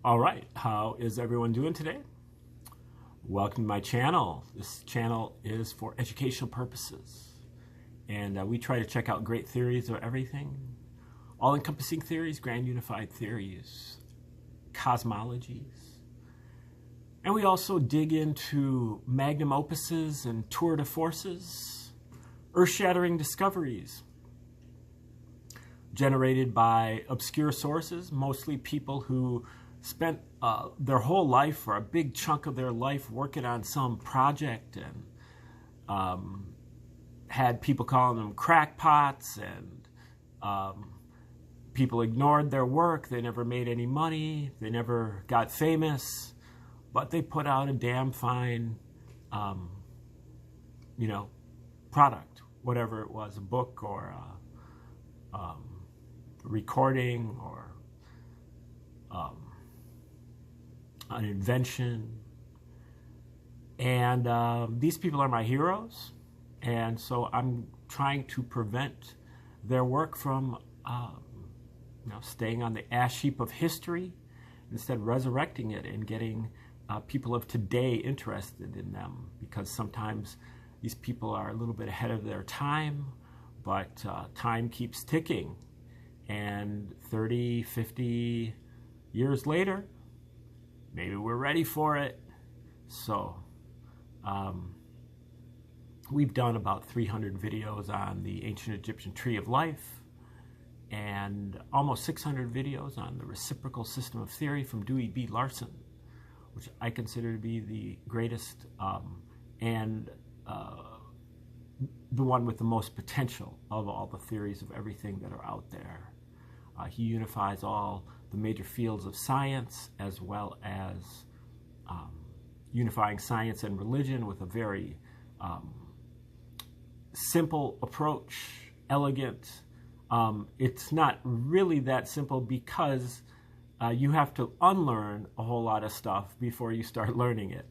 All right, how is everyone doing today? Welcome to my channel. This channel is for educational purposes, and we try to check out great theories of everything, all-encompassing theories, grand unified theories, cosmologies, and we also dig into magnum opuses and tour de forces, earth-shattering discoveries generated by obscure sources, mostly people who spent their whole life or a big chunk of their life working on some project and had people calling them crackpots, and people ignored their work. They never made any money. They never got famous, but they put out a damn fine, product, whatever it was, a book or a recording or an invention. And these people are my heroes, and so I'm trying to prevent their work from staying on the ash heap of history, instead resurrecting it and getting people of today interested in them, because sometimes these people are a little bit ahead of their time, but time keeps ticking, and 30, 50 years later, maybe we're ready for it. So we've done about 300 videos on the ancient Egyptian tree of life, and almost 600 videos on the reciprocal system of theory from Dewey B. Larson, which I consider to be the greatest and the one with the most potential of all the theories of everything that are out there. He unifies all the major fields of science, as well as unifying science and religion with a very simple approach, elegant. It's not really that simple, because you have to unlearn a whole lot of stuff before you start learning it.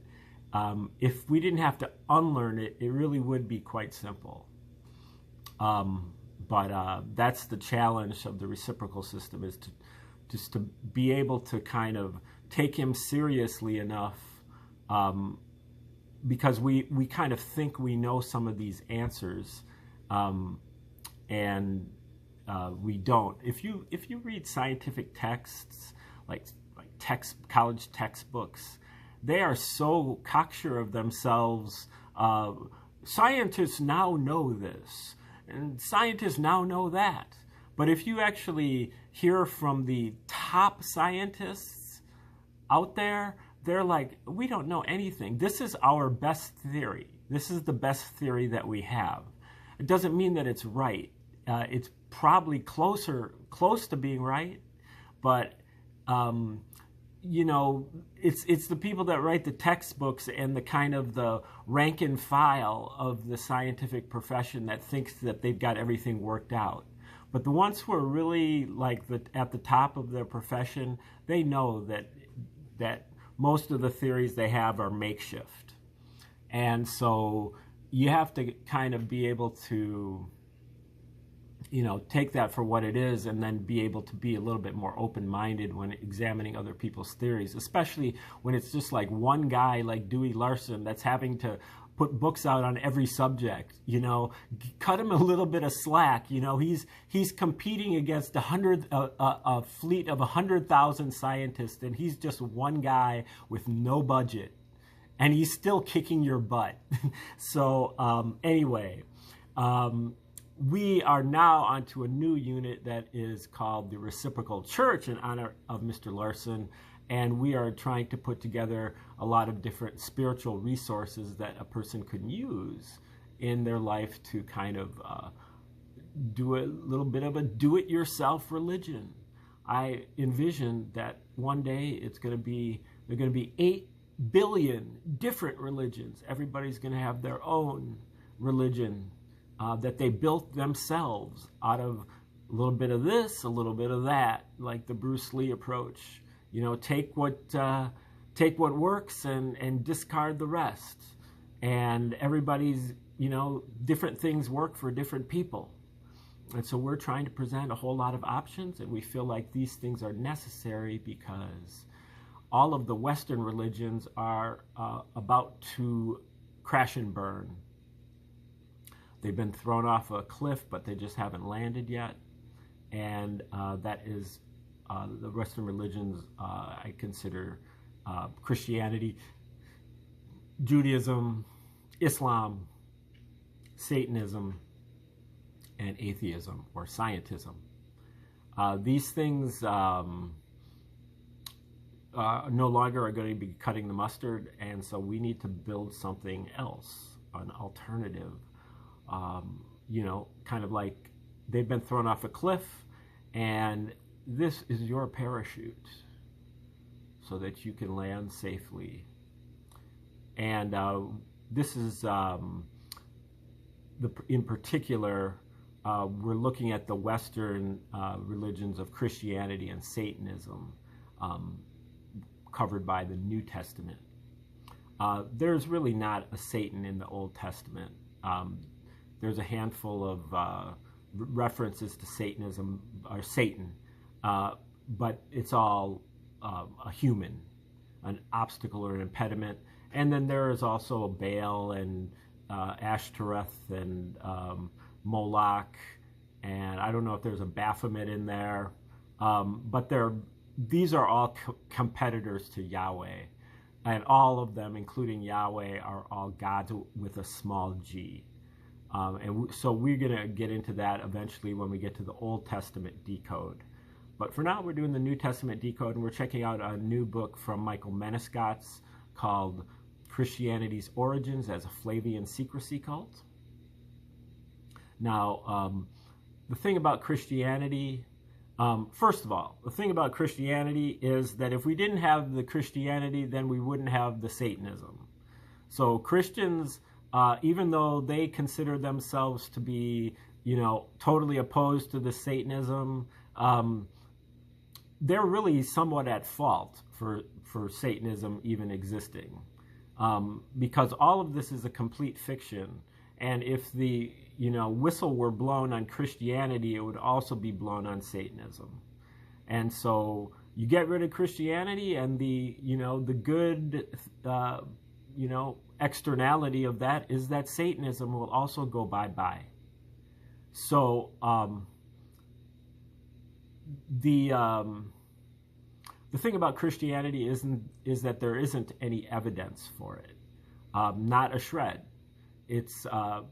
If we didn't have to unlearn it, it really would be quite simple. But that's the challenge of the reciprocal system, is to be able to kind of take him seriously enough, because we kind of think we know some of these answers, and we don't. If you read scientific texts, like college textbooks, they are so cocksure of themselves. Scientists now know this, and scientists now know that. But if you actually hear from the top scientists out there, they're like, we don't know anything. This is our best theory. This is the best theory that we have. It doesn't mean that it's right. It's probably close to being right, but it's the people that write the textbooks and the kind of the rank and file of the scientific profession that thinks that they've got everything worked out. But the ones who are really at the top of their profession, they know that most of the theories they have are makeshift. And so you have to kind of be able to take that for what it is, and then be able to be a little bit more open-minded when examining other people's theories, especially when it's just like one guy like Dewey Larson that's having to put books out on every subject. Cut him a little bit of slack. He's competing against a fleet of 100,000 scientists, and he's just one guy with no budget, and he's still kicking your butt. So anyway, we are now onto a new unit that is called the Reciprocal Church in honor of Mr. Larson, and we are trying to put together a lot of different spiritual resources that a person could use in their life to kind of do a little bit of a do-it-yourself religion. I envision that one day there are going to be 8 billion different religions. Everybody's going to have their own religion that they built themselves out of a little bit of this, a little bit of that, like the Bruce Lee approach. Take what works and discard the rest. And everybody's, different things work for different people. And so we're trying to present a whole lot of options, and we feel like these things are necessary because all of the Western religions are about to crash and burn. They've been thrown off a cliff, but they just haven't landed yet. And that is the Western religions I consider Christianity, Judaism, Islam, Satanism, and atheism or scientism. These things no longer are going to be cutting the mustard, and so we need to build something else, an alternative. You know, kind of like they've been thrown off a cliff, and this is your parachute so that you can land safely. And this is, in particular, we're looking at the Western religions of Christianity and Satanism covered by the New Testament. There's really not a Satan in the Old Testament. There's a handful of references to Satanism or Satan, but it's all a human, an obstacle or an impediment. And then there is also a Baal and Ashtoreth and Moloch, and I don't know if there's a Baphomet in there, but these are all competitors to Yahweh, and all of them, including Yahweh, are all gods with a small g. So we're going to get into that eventually when we get to the Old Testament decode. But for now, we're doing the New Testament decode, and we're checking out a new book from Michael Menescot's called Christianity's Origins as a Flavian Secrecy Cult. Now, the thing about Christianity, first of all, the thing about Christianity is that if we didn't have the Christianity, then we wouldn't have the Satanism. So Christians, even though they consider themselves to be, you know, totally opposed to the Satanism, they're really somewhat at fault for Satanism even existing, because all of this is a complete fiction. And if the whistle were blown on Christianity, it would also be blown on Satanism. And so you get rid of Christianity, and the good externality of that is that Satanism will also go bye-bye. So the thing about Christianity is that there isn't any evidence for it, not a shred. It's on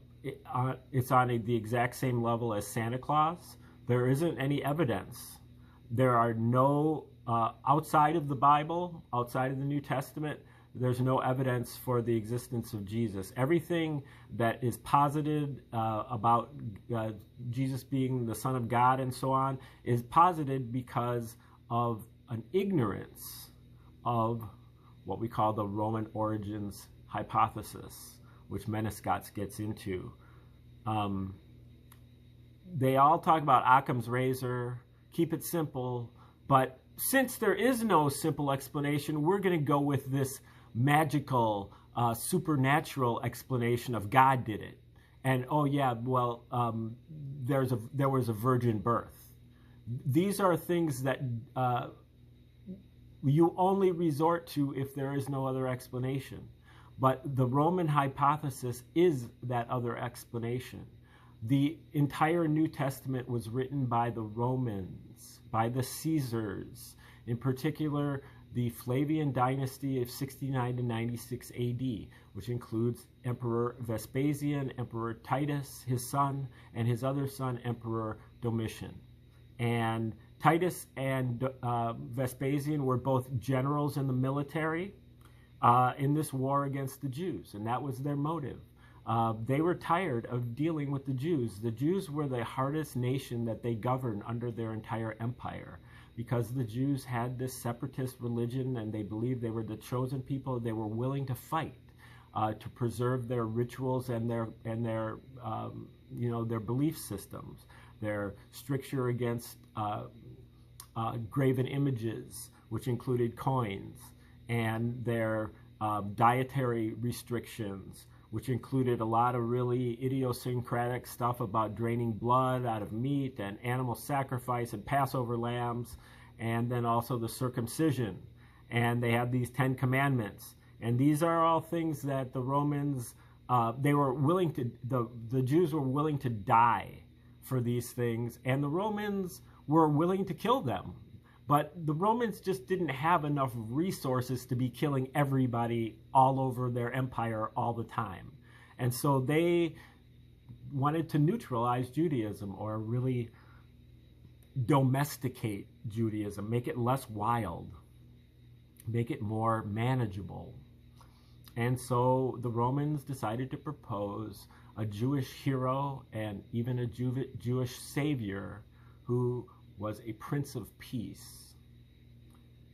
the exact same level as Santa Claus. There isn't any evidence. There are no, outside of the Bible, outside of the New Testament, there's no evidence for the existence of Jesus. Everything that is posited about Jesus being the Son of God and so on is posited because of an ignorance of what we call the Roman origins hypothesis, which Menescot gets into. They all talk about Occam's razor, keep it simple, but since there is no simple explanation, we're going to go with this magical, supernatural explanation of God did it. And, oh yeah, well, there was a virgin birth. These are things that you only resort to if there is no other explanation. But the Roman hypothesis is that other explanation. The entire New Testament was written by the Romans, by the Caesars, in particular the Flavian dynasty of 69 to 96 AD, which includes Emperor Vespasian, Emperor Titus, his son, and his other son, Emperor Domitian. And Titus and Vespasian were both generals in the military in this war against the Jews, and that was their motive. They were tired of dealing with the Jews. The Jews were the hardest nation that they governed under their entire empire, because the Jews had this separatist religion and they believed they were the chosen people. They were willing to fight to preserve their rituals and their belief systems, their stricture against graven images, which included coins, and their dietary restrictions, which included a lot of really idiosyncratic stuff about draining blood out of meat and animal sacrifice and Passover lambs, and then also the circumcision. and they had these 10 commandments. And these are all things that the Romans, they were willing to, the Jews were willing to die for these things, and the Romans were willing to kill them. But the Romans just didn't have enough resources to be killing everybody all over their empire all the time. And so they wanted to neutralize Judaism, or really domesticate Judaism, make it less wild, make it more manageable. And so the Romans decided to propose a Jewish hero and even a Jewish savior who was a prince of peace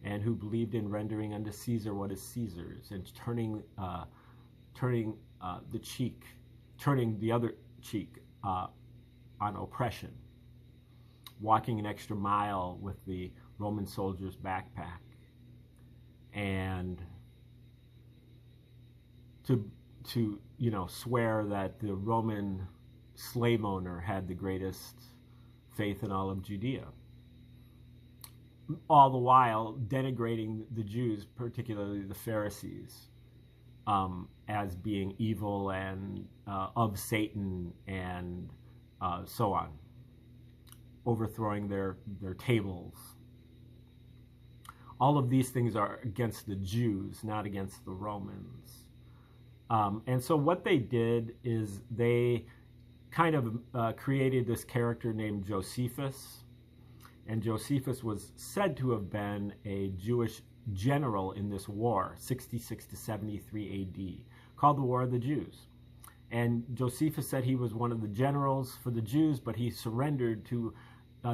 and who believed in rendering unto Caesar what is Caesar's, and turning the other cheek on oppression, walking an extra mile with the Roman soldier's backpack, and to swear that the Roman slave owner had the greatest faith in all of Judea, all the while denigrating the Jews, particularly the Pharisees, as being evil and of Satan, and so on, overthrowing their tables. All of these things are against the Jews, not against the Romans. And so what they did is they kind of created this character named Josephus. And Josephus was said to have been a Jewish general in this war, 66 to 73 AD, called the War of the Jews. And Josephus said he was one of the generals for the Jews, but he surrendered to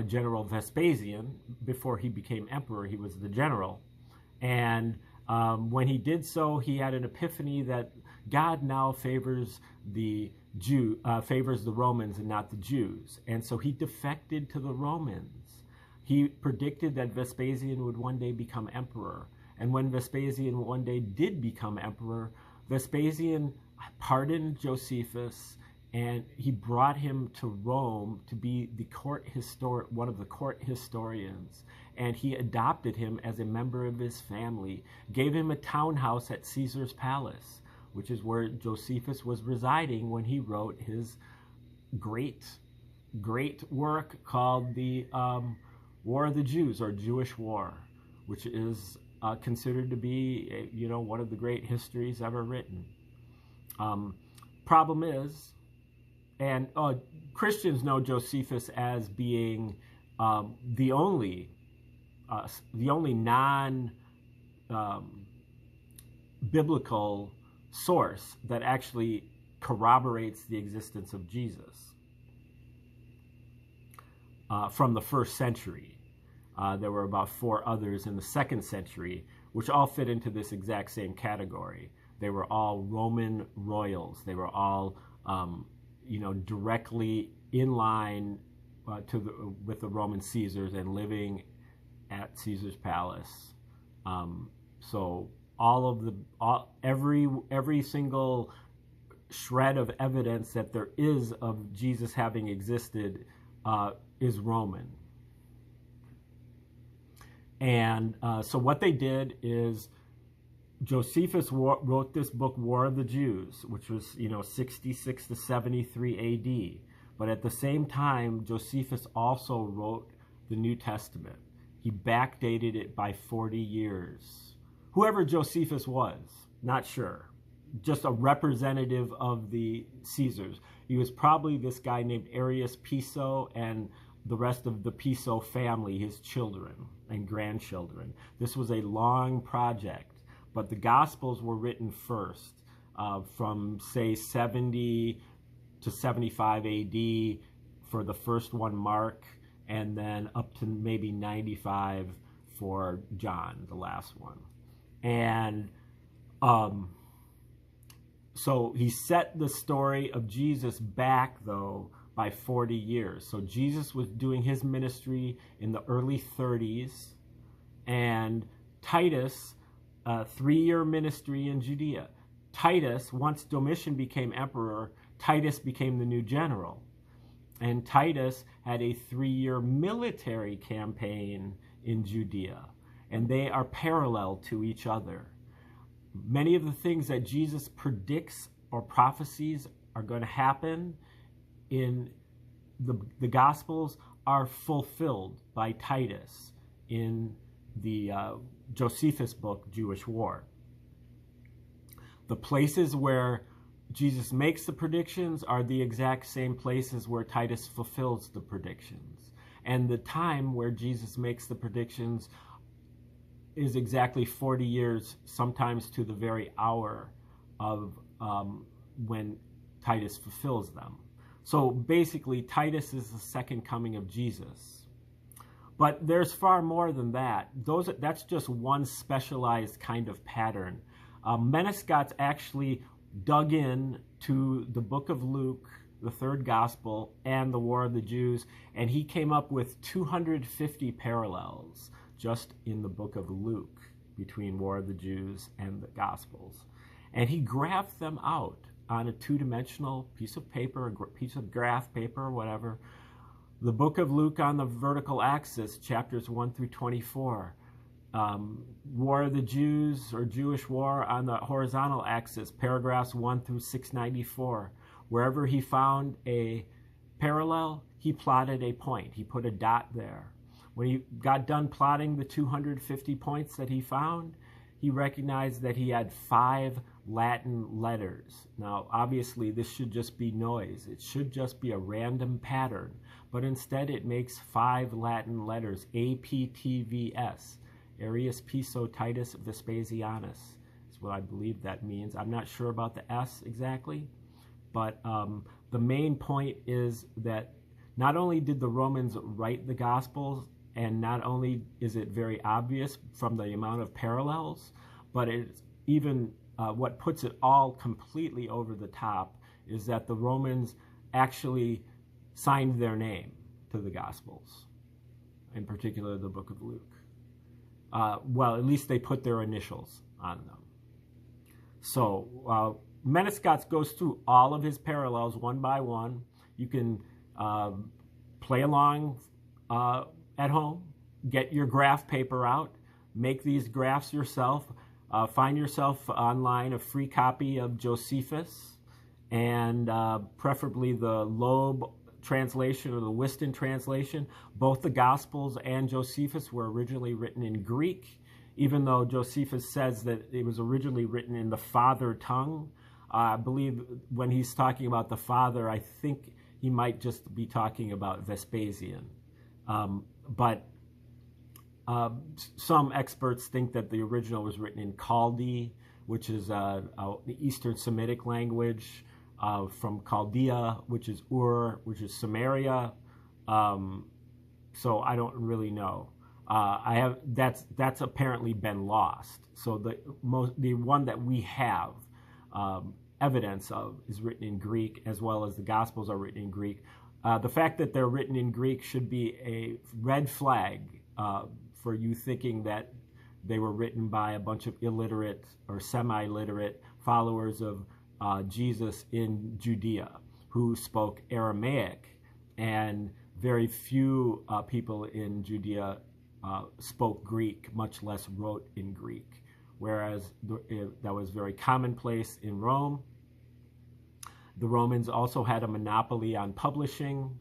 General Vespasian. Before he became emperor, he was the general. And when he did so, he had an epiphany that God now favors the Romans and not the Jews. And so he defected to the Romans. He predicted that Vespasian would one day become emperor. And when Vespasian one day did become emperor, Vespasian pardoned Josephus, and he brought him to Rome to be the one of the court historians. And he adopted him as a member of his family, gave him a townhouse at Caesar's palace, which is where Josephus was residing when he wrote his great work called the War of the Jews, or Jewish War, which is considered to be, one of the great histories ever written. Problem is, and Christians know Josephus as being the only non-biblical source that actually corroborates the existence of Jesus from the first century. There were about 4 others in the 2nd century, which all fit into this exact same category. They were all Roman royals. They were all, directly in line with the Roman Caesars and living at Caesar's palace. So every single shred of evidence that there is of Jesus having existed is Roman. And so what they did is Josephus wrote this book, War of the Jews, which was, 66 to 73 AD. But at the same time, Josephus also wrote the New Testament. He backdated it by 40 years. Whoever Josephus was, not sure. Just a representative of the Caesars. He was probably this guy named Arius Piso and the rest of the Piso family, his children and grandchildren. This was a long project, but the Gospels were written first, from, say, 70 to 75 AD for the first one, Mark, and then up to maybe 95 for John, the last one. And so he set the story of Jesus back, though, by 40 years. So Jesus was doing his ministry in the early 30s, and Titus, 3-year ministry in Judea. Titus, once Domitian became emperor, Titus became the new general. And Titus had a 3-year military campaign in Judea. and they are parallel to each other. Many of the things that Jesus predicts or prophecies are going to happen in the Gospels are fulfilled by Titus in the Josephus book, Jewish War. The places where Jesus makes the predictions are the exact same places where Titus fulfills the predictions. And the time where Jesus makes the predictions is exactly 40 years, sometimes to the very hour of when Titus fulfills them. So basically, Titus is the second coming of Jesus. But there's far more than that. That's just one specialized kind of pattern. Menescot's actually dug in to the book of Luke, the third gospel, and the War of the Jews, and he came up with 250 parallels just in the book of Luke between War of the Jews and the Gospels. And he graphed them out on a two-dimensional piece of paper, a piece of graph paper or whatever. The book of Luke on the vertical axis, chapters 1 through 24. War of the Jews or Jewish War on the horizontal axis, paragraphs 1 through 694. Wherever he found a parallel, he plotted a point. He put a dot there. When he got done plotting the 250 points that he found, he recognized that he had 5 Latin letters. Now, obviously, this should just be noise. It should just be a random pattern. But instead, it makes 5 Latin letters, APTVS, Arius Piso Titus Vespasianus, is what I believe that means. I'm not sure about the S exactly, but the main point is that not only did the Romans write the Gospels, and not only is it very obvious from the amount of parallels, but it's even what puts it all completely over the top is that the Romans actually signed their name to the Gospels, in particular the book of Luke. Well, at least they put their initials on them. So Menescot goes through all of his parallels one by one. You can play along at home, get your graph paper out, make these graphs yourself, find yourself online a free copy of Josephus, and preferably the Loeb translation or the Whiston translation. Both the Gospels and Josephus were originally written in Greek, even though Josephus says that it was originally written in the father tongue. I believe when he's talking about the father, I think he might just be talking about Vespasian. But some experts think that the original was written in Chaldee, which is the Eastern Semitic language, from Chaldea, which is Ur, which is Samaria. So I don't really know. That's apparently been lost. So the one that we have evidence of is written in Greek, as well as the Gospels are written in Greek. The fact that they're written in Greek should be a red flag for you thinking that they were written by a bunch of illiterate or semi-literate followers of Jesus in Judea who spoke Aramaic, and very few people in Judea spoke Greek, much less wrote in Greek, whereas that was very commonplace in Rome. The Romans also had a monopoly on publishing.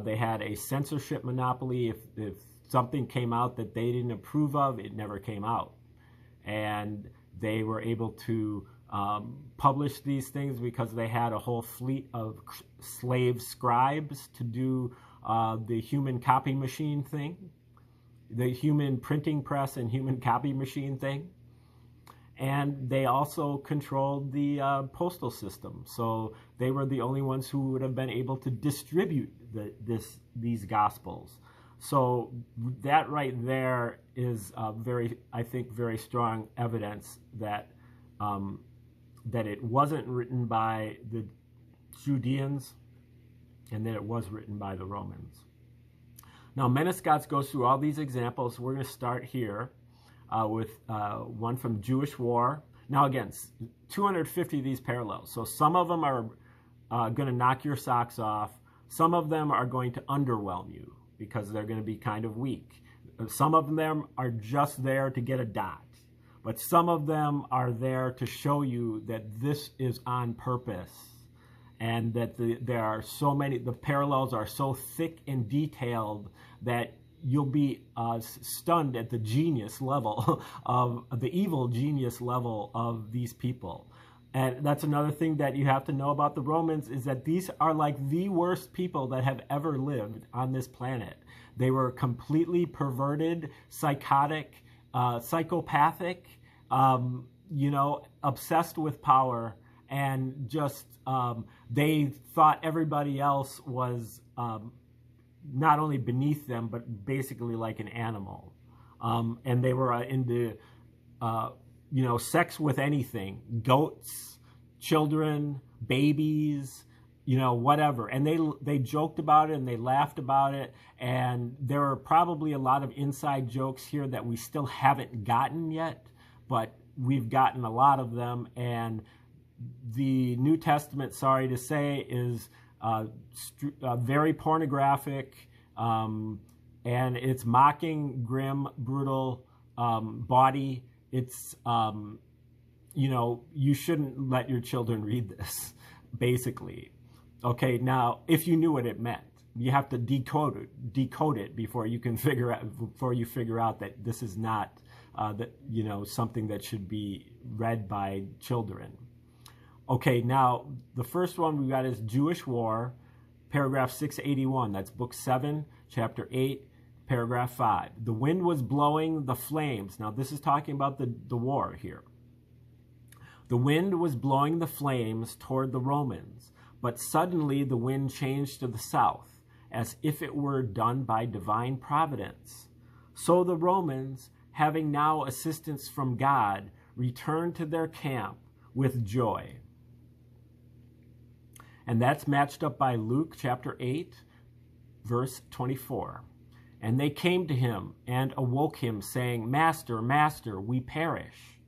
They had a censorship monopoly. If something came out that they didn't approve of, it never came out. And they were able to publish these things because they had a whole fleet of slave scribes to do the human copy machine thing, the human printing press and human copy machine thing. And they also controlled the postal system. So they were the only ones who would have been able to distribute these Gospels. So that right there is I think, very strong evidence that that it wasn't written by the Judeans and that it was written by the Romans. Now, Menescot goes through all these examples. We're going to start here with one from Jewish War. Now, again, 250 of these parallels. So some of them are going to knock your socks off. Some of them are going to underwhelm you because they're going to be kind of weak. Some of them are just there to get a dot, but some of them are there to show you that this is on purpose, and that there are so many, the parallels are so thick and detailed that you'll be stunned at the genius level of the evil genius level of these people. And that's another thing that you have to know about the Romans, is that these are like the worst people that have ever lived on this planet. They were completely perverted, psychotic, psychopathic, obsessed with power, and just they thought everybody else was not only beneath them, but basically like an animal. And they were into sex with anything, goats, children, babies, whatever. And they joked about it and they laughed about it. And there are probably a lot of inside jokes here that we still haven't gotten yet, but we've gotten a lot of them. And the New Testament, sorry to say, is very pornographic, and it's mocking grim, brutal body. It's, you shouldn't let your children read this, basically. Okay, now, if you knew what it meant, you have to decode it before you can figure out that this is not, something that should be read by children. Okay, now, the first one we got is Jewish War, paragraph 681. That's book 7, chapter 8, paragraph 5. The wind was blowing the flames. Now, this is talking about the war here. The wind was blowing the flames toward the Romans, but suddenly the wind changed to the south, as if it were done by divine providence. So the Romans, having now assistance from God, returned to their camp with joy. And that's matched up by Luke chapter 8, verse 24. And they came to him and awoke him, saying, Master, Master, we perish.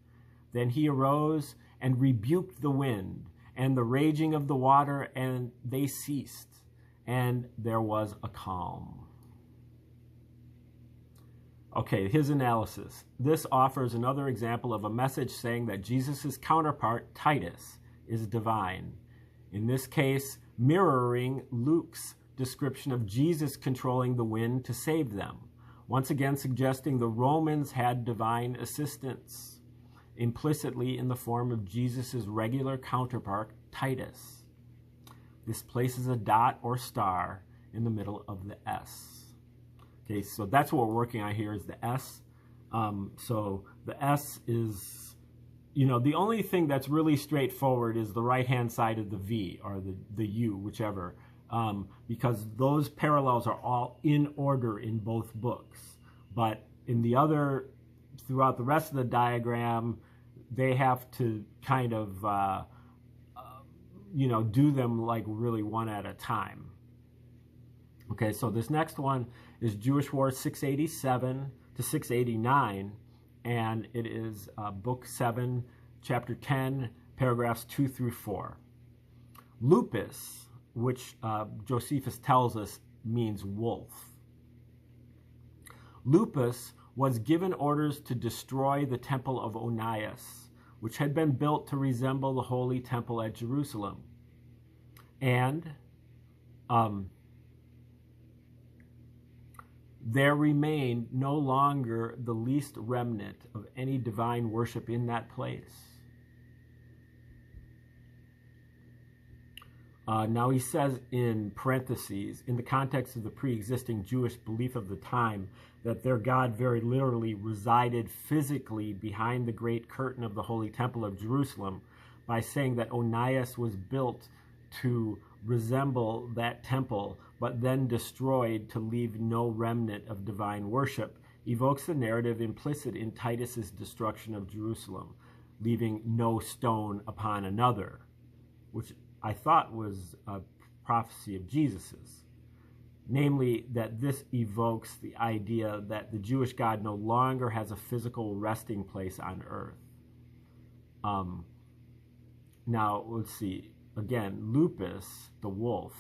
Then he arose and rebuked the wind and the raging of the water, and they ceased, and there was a calm. Okay, his analysis. This offers another example of a message saying that Jesus' counterpart, Titus, is divine. In this case, mirroring Luke's description of Jesus controlling the wind to save them, once again suggesting the Romans had divine assistance, implicitly in the form of Jesus' regular counterpart, Titus. This places a dot or star in the middle of the S. Okay, so that's what we're working on here, is the S. So the S is, the only thing that's really straightforward is the right-hand side of the V, or the U, whichever, because those parallels are all in order in both books. But in the other, throughout the rest of the diagram, they have to kind of, do them like really one at a time. Okay, so this next one is Jewish War 687 to 689, and it is book 7, chapter 10, paragraphs 2 through 4. Lupus, which Josephus tells us means wolf. Lupus was given orders to destroy the temple of Onias, which had been built to resemble the holy temple at Jerusalem. And there remained no longer the least remnant of any divine worship in that place. Now he says in parentheses, in the context of the pre-existing Jewish belief of the time, that their God very literally resided physically behind the great curtain of the Holy Temple of Jerusalem, by saying that Onias was built to resemble that temple, but then destroyed to leave no remnant of divine worship, evokes the narrative implicit in Titus's destruction of Jerusalem, leaving no stone upon another, which I thought was a prophecy of Jesus's. Namely, that this evokes the idea that the Jewish God no longer has a physical resting place on earth. Now, let's see. Again, Lupus, the wolf,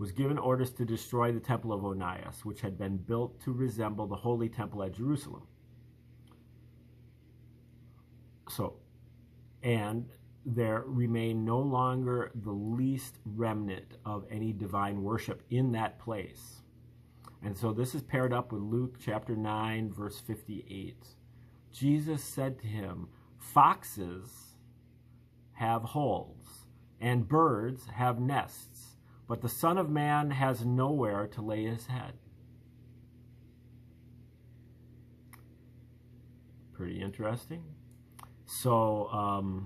was given orders to destroy the temple of Onias, which had been built to resemble the holy temple at Jerusalem. And there remained no longer the least remnant of any divine worship in that place. And so this is paired up with Luke chapter 9, verse 58. Jesus said to him, "Foxes have holes, and birds have nests, but the Son of Man has nowhere to lay his head." Pretty interesting. So,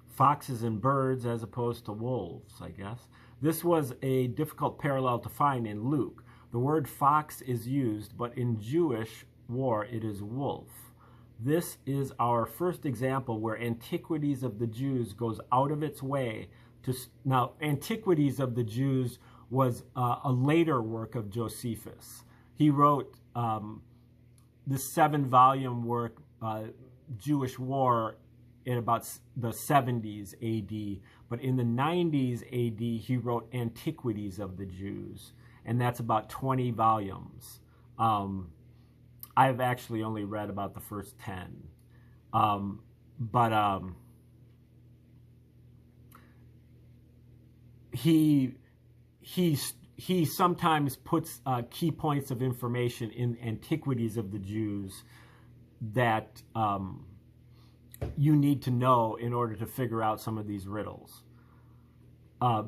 foxes and birds as opposed to wolves, I guess. This was a difficult parallel to find in Luke. The word fox is used, but in Jewish war it is wolf. This is our first example where Antiquities of the Jews goes out of its way to... Now, Antiquities of the Jews was a later work of Josephus. He wrote this 7-volume work, Jewish War, in about the 70s AD, but in the 90s AD he wrote Antiquities of the Jews, and that's about 20 volumes. I've actually only read about the first 10, he sometimes puts key points of information in Antiquities of the Jews that you need to know in order to figure out some of these riddles.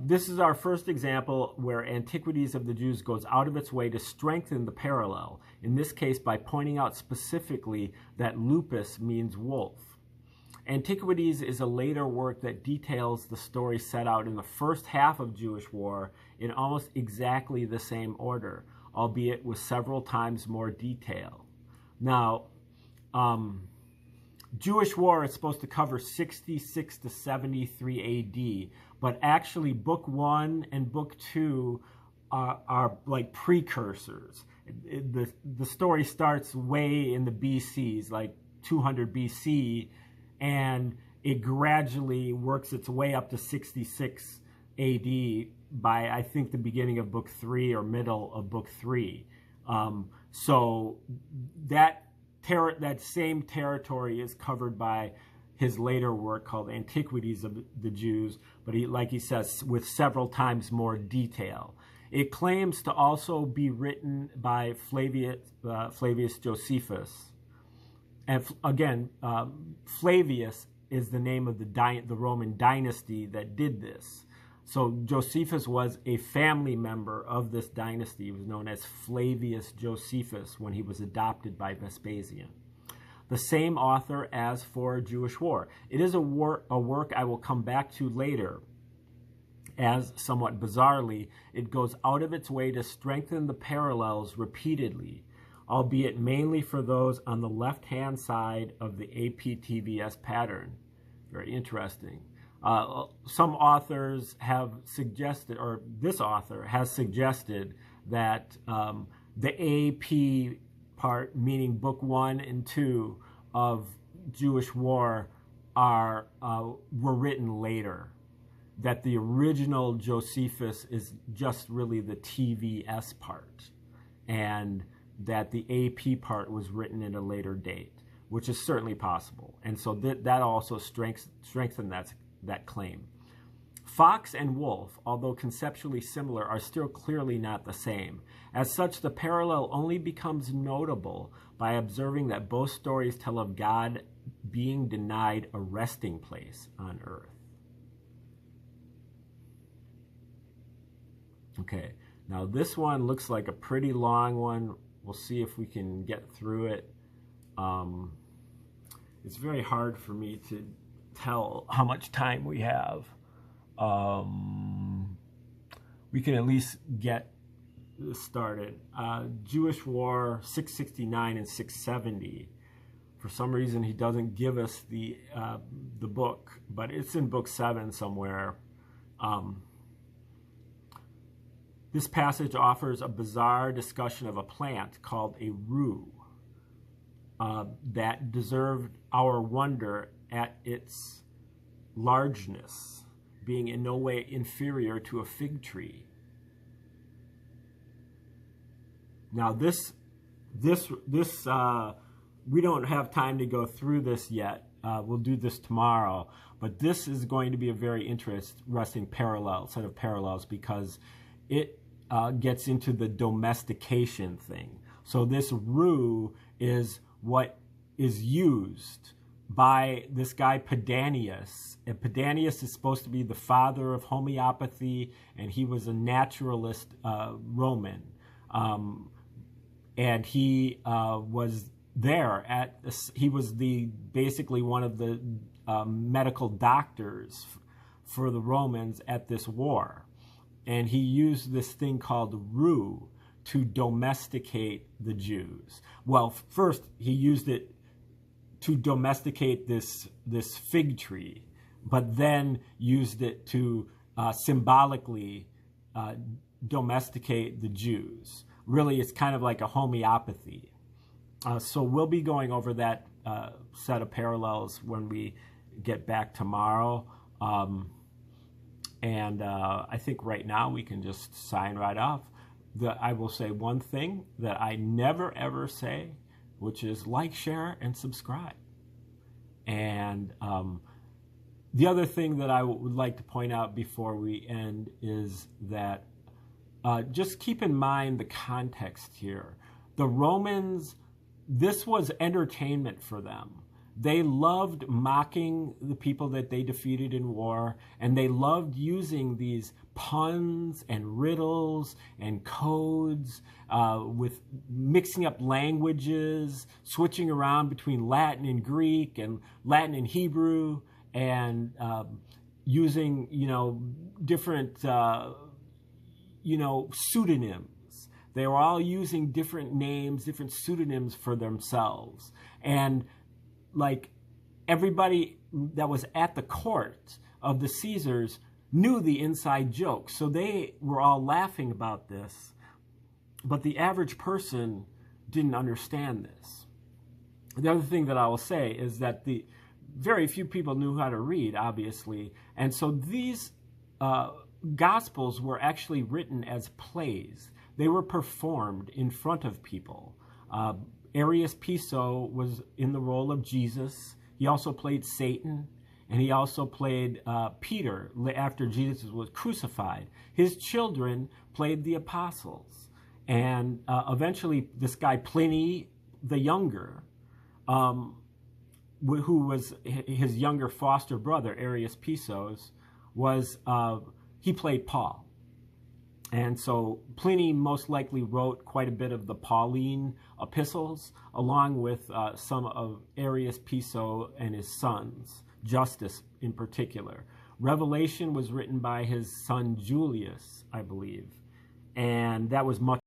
This is our first example where Antiquities of the Jews goes out of its way to strengthen the parallel, in this case by pointing out specifically that lupus means wolf. Antiquities is a later work that details the story set out in the first half of Jewish War in almost exactly the same order, albeit with several times more detail. Now, Jewish War is supposed to cover 66 to 73 AD, but actually Book 1 and Book 2 are like precursors. The story starts way in the BCs, like 200 BC, and it gradually works its way up to 66 AD by, I think, the beginning of Book 3 or middle of Book 3. So that same territory is covered by his later work called Antiquities of the Jews, but like he says, with several times more detail. It claims to also be written by Flavius Josephus. And again, Flavius is the name of the Roman dynasty that did this. So Josephus was a family member of this dynasty. He was known as Flavius Josephus when he was adopted by Vespasian. The same author as for Jewish War. It is a work I will come back to later, as somewhat bizarrely, it goes out of its way to strengthen the parallels repeatedly, albeit mainly for those on the left-hand side of the APTVS pattern. Very interesting. Some authors have suggested, or this author has suggested, that the AP part, meaning Book 1 and 2 of Jewish War, were written later. That the original Josephus is just really the TVS part, and that the AP part was written at a later date, which is certainly possible. And so that also strengthened that claim. Fox and wolf, although conceptually similar, are still clearly not the same. As such, the parallel only becomes notable by observing that both stories tell of God being denied a resting place on earth. Okay, now this one looks like a pretty long one. We'll see if we can get through it. It's very hard for me to tell how much time we have. We can at least get this started. Jewish War 669 and 670. For some reason, he doesn't give us the book, but it's in Book 7 somewhere. This passage offers a bizarre discussion of a plant called a rue that deserved our wonder at its largeness, being in no way inferior to a fig tree. Now this we don't have time to go through this yet. We'll do this tomorrow, but this is going to be a very interesting set of parallels, because it gets into the domestication thing. So this rue is what is used by this guy Pedanius. And Pedanius is supposed to be the father of homeopathy, and he was a naturalist Roman. And he was there he was basically one of the medical doctors for the Romans at this war. And he used this thing called rue to domesticate the Jews. Well, first he used it to domesticate this fig tree, but then used it to symbolically domesticate the Jews. Really, it's kind of like a homeopathy. So we'll be going over that set of parallels when we get back tomorrow. And I think right now we can just sign right off. I will say one thing that I never ever say, which is like, share, and subscribe. And the other thing that I would like to point out before we end is that just keep in mind the context here. The Romans, this was entertainment for them. They loved mocking the people that they defeated in war, and they loved using these puns and riddles and codes, with mixing up languages, switching around between Latin and Greek and Latin and Hebrew, and using, different, pseudonyms. They were all using different names, different pseudonyms for themselves. And like, everybody that was at the court of the Caesars knew the inside joke. So they were all laughing about this. But the average person didn't understand this. The other thing that I will say is that very few people knew how to read, obviously. And so these Gospels were actually written as plays. They were performed in front of people. Arius Piso was in the role of Jesus. He also played Satan, and he also played Peter after Jesus was crucified. His children played the apostles. And eventually this guy Pliny the Younger, who was his younger foster brother, Arius Piso's, he played Paul. And so Pliny most likely wrote quite a bit of the Pauline epistles, along with some of Arius Piso and his sons, Justus in particular. Revelation was written by his son Julius, I believe, and that was much